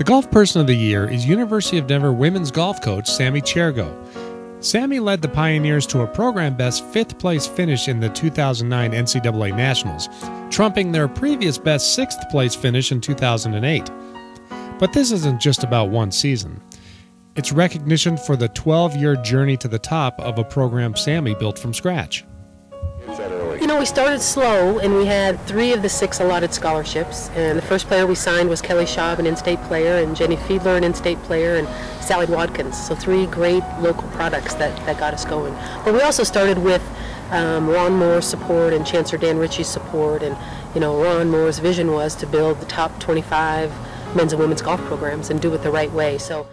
The Golf Person of the Year is University of Denver women's golf coach Sammie Chergo. Sammie led the Pioneers to a program-best fifth-place finish in the 2009 NCAA Nationals, trumping their previous best sixth-place finish in 2008. But this isn't just about one season. It's recognition for the 12-year journey to the top of a program Sammie built from scratch. You know, we started slow, and we had 3 of the 6 allotted scholarships. And the first player we signed was Kelly Schaub, an in-state player, and Jenny Fiedler, an in-state player, and Sally Watkins. So 3 great local products that got us going. But we also started with Ron Moore's support and Chancellor Dan Ritchie's support. And, you know, Ron Moore's vision was to build the top 25 men's and women's golf programs and do it the right way. So,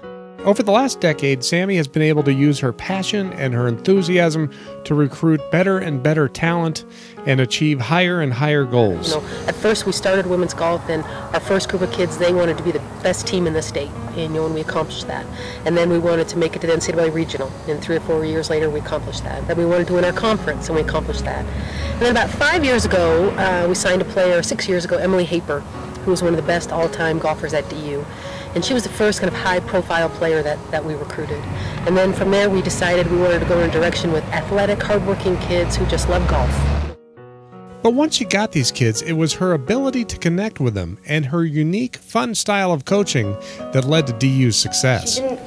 over the last decade, Sammie has been able to use her passion and her enthusiasm to recruit better and better talent and achieve higher and higher goals. You know, at first we started women's golf, and our first group of kids, they wanted to be the best team in the state, and you know, and we accomplished that. And then we wanted to make it to the NCAA regional, and 3 or 4 years later we accomplished that. Then we wanted to win our conference, and we accomplished that. And then about 5 years ago, we signed a player, 6 years ago, Emily Haper, who was one of the best all-time golfers at DU. And she was the first kind of high-profile player that we recruited. And then from there, we decided we wanted to go in a direction with athletic, hardworking kids who just love golf. But once she got these kids, it was her ability to connect with them and her unique, fun style of coaching that led to DU's success. She didn't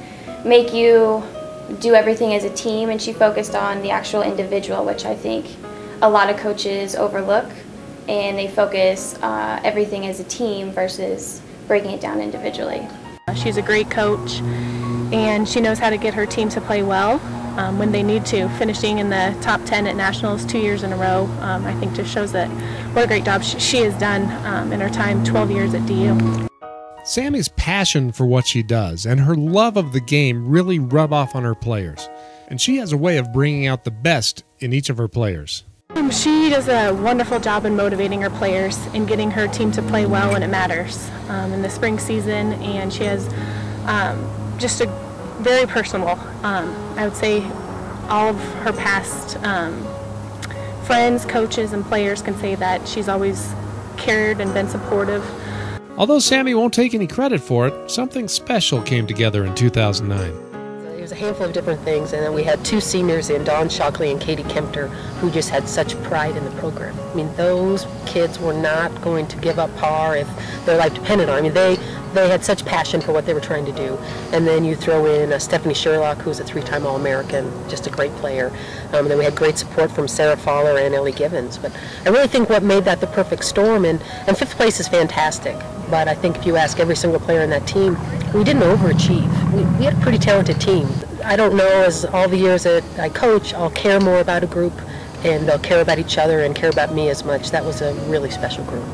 make you do everything as a team, and she focused on the actual individual, which I think a lot of coaches overlook, and they focus everything as a team versus breaking it down individually. She's a great coach, and she knows how to get her team to play well when they need to. Finishing in the top 10 at Nationals 2 years in a row, I think just shows that what a great job she has done in her time 12 years at DU. Sammie's passion for what she does and her love of the game really rub off on her players, and she has a way of bringing out the best in each of her players. She does a wonderful job in motivating her players and getting her team to play well when it matters in the spring season, and she has just a very personable, I would say all of her past friends, coaches, and players can say that she's always cared and been supportive. Although Sammie won't take any credit for it, something special came together in 2009. It was a handful of different things, and then we had 2 seniors in Dawn Shockley and Katie Kempter, who just had such pride in the program. I mean, those kids were not going to give up par if their life depended on it. I mean, they had such passion for what they were trying to do. And then you throw in Stephanie Sherlock, who's a 3-time All-American, just a great player. And then we had great support from Sarah Fowler and Ellie Givens. But I really think what made that the perfect storm, and 5th place is fantastic, but I think if you ask every single player on that team, we didn't overachieve. We had a pretty talented team. I don't know, as all the years that I coach, I'll care more about a group, and they'll care about each other and care about me as much. That was a really special group.